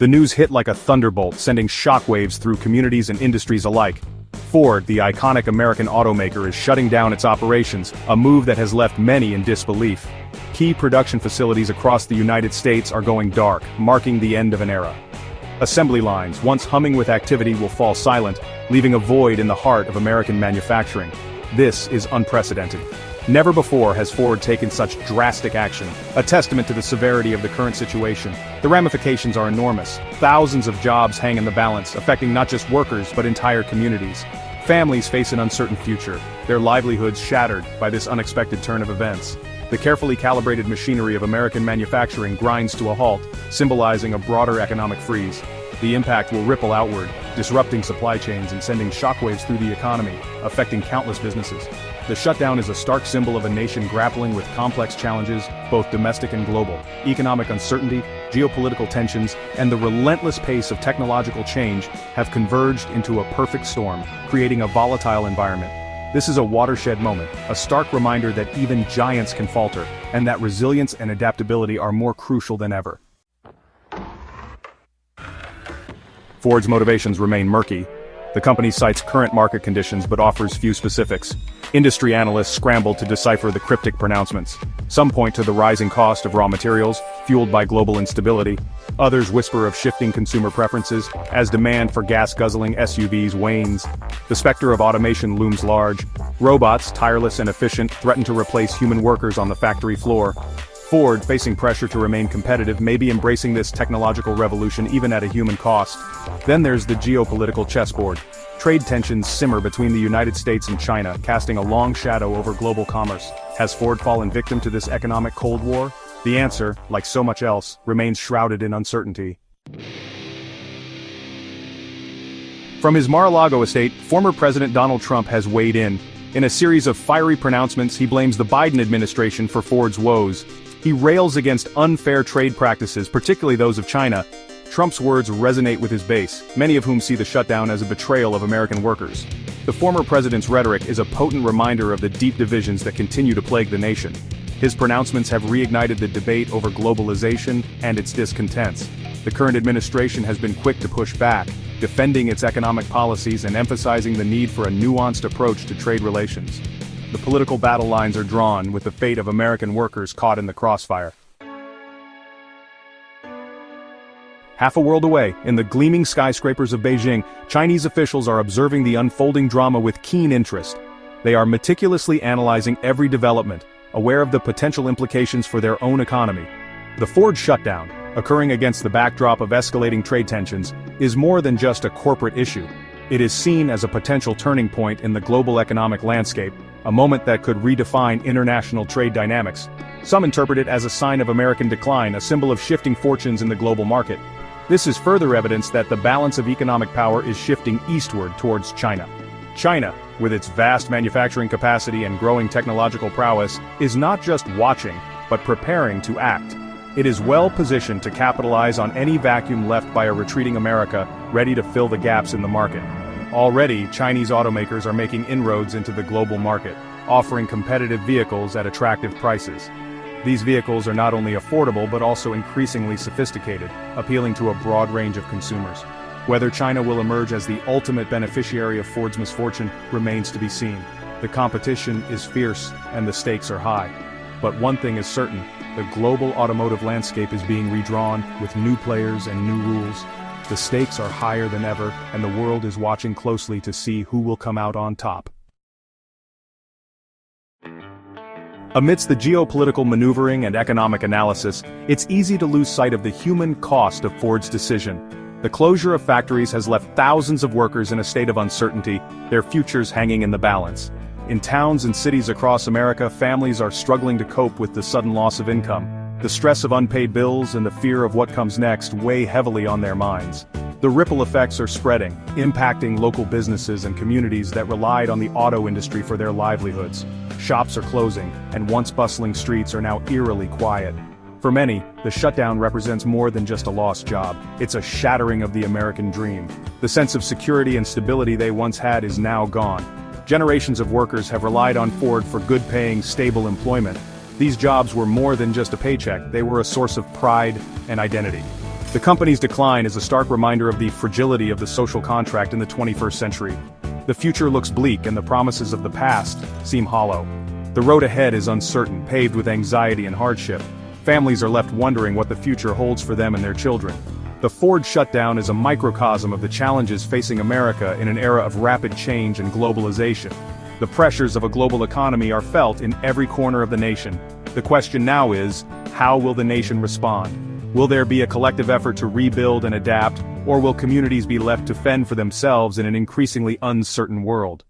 The news hit like a thunderbolt, sending shockwaves through communities and industries alike. Ford, the iconic American automaker, is shutting down its operations, a move that has left many in disbelief. Key production facilities across the United States are going dark, marking the end of an era. Assembly lines, once humming with activity, will fall silent, leaving a void in the heart of American manufacturing. This is unprecedented. Never before has Ford taken such drastic action, a testament to the severity of the current situation. The ramifications are enormous. Thousands of jobs hang in the balance, affecting not just workers but entire communities. Families face an uncertain future, their livelihoods shattered by this unexpected turn of events. The carefully calibrated machinery of American manufacturing grinds to a halt, symbolizing a broader economic freeze. The impact will ripple outward, disrupting supply chains and sending shockwaves through the economy, affecting countless businesses. The shutdown is a stark symbol of a nation grappling with complex challenges, both domestic and global. Economic uncertainty, geopolitical tensions, and the relentless pace of technological change have converged into a perfect storm, creating a volatile environment. This is a watershed moment, a stark reminder that even giants can falter, and that resilience and adaptability are more crucial than ever. Ford's motivations remain murky. The company cites current market conditions but offers few specifics. Industry analysts scramble to decipher the cryptic pronouncements. Some point to the rising cost of raw materials, fueled by global instability. Others whisper of shifting consumer preferences, as demand for gas-guzzling SUVs wanes. The specter of automation looms large. Robots, tireless and efficient, threaten to replace human workers on the factory floor. Ford, facing pressure to remain competitive, may be embracing this technological revolution even at a human cost. Then there's the geopolitical chessboard. Trade tensions simmer between the United States and China, casting a long shadow over global commerce. Has Ford fallen victim to this economic Cold War? The answer, like so much else, remains shrouded in uncertainty. From his Mar-a-Lago estate, former President Donald Trump has weighed in. In a series of fiery pronouncements, he blames the Biden administration for Ford's woes. He rails against unfair trade practices, particularly those of China. Trump's words resonate with his base, many of whom see the shutdown as a betrayal of American workers. The former president's rhetoric is a potent reminder of the deep divisions that continue to plague the nation. His pronouncements have reignited the debate over globalization and its discontents. The current administration has been quick to push back, defending its economic policies and emphasizing the need for a nuanced approach to trade relations. The political battle lines are drawn, with the fate of American workers caught in the crossfire. Half a world away, in the gleaming skyscrapers of Beijing, Chinese officials are observing the unfolding drama with keen interest. They are meticulously analyzing every development, aware of the potential implications for their own economy. The Ford shutdown, occurring against the backdrop of escalating trade tensions, is more than just a corporate issue. It is seen as a potential turning point in the global economic landscape, a moment that could redefine international trade dynamics. Some interpret it as a sign of American decline, a symbol of shifting fortunes in the global market. This is further evidence that the balance of economic power is shifting eastward towards China. China, with its vast manufacturing capacity and growing technological prowess, is not just watching, but preparing to act. It is well positioned to capitalize on any vacuum left by a retreating America, ready to fill the gaps in the market. Already, Chinese automakers are making inroads into the global market, offering competitive vehicles at attractive prices. These vehicles are not only affordable but also increasingly sophisticated, appealing to a broad range of consumers. Whether China will emerge as the ultimate beneficiary of Ford's misfortune remains to be seen. The competition is fierce and the stakes are high. But one thing is certain, the global automotive landscape is being redrawn with new players and new rules. The stakes are higher than ever, and the world is watching closely to see who will come out on top. Amidst the geopolitical maneuvering and economic analysis, it's easy to lose sight of the human cost of Ford's decision. The closure of factories has left thousands of workers in a state of uncertainty, their futures hanging in the balance. In towns and cities across America, families are struggling to cope with the sudden loss of income. The stress of unpaid bills and the fear of what comes next weigh heavily on their minds. The ripple effects are spreading, impacting local businesses and communities that relied on the auto industry for their livelihoods. Shops are closing, and once bustling streets are now eerily quiet. For many, the shutdown represents more than just a lost job. It's a shattering of the American dream. The sense of security and stability they once had is now gone. Generations of workers have relied on Ford for good-paying, stable employment. These jobs were more than just a paycheck, they were a source of pride and identity. The company's decline is a stark reminder of the fragility of the social contract in the 21st century. The future looks bleak and the promises of the past seem hollow. The road ahead is uncertain, paved with anxiety and hardship. Families are left wondering what the future holds for them and their children. The Ford shutdown is a microcosm of the challenges facing America in an era of rapid change and globalization. The pressures of a global economy are felt in every corner of the nation. The question now is, how will the nation respond? Will there be a collective effort to rebuild and adapt, or will communities be left to fend for themselves in an increasingly uncertain world?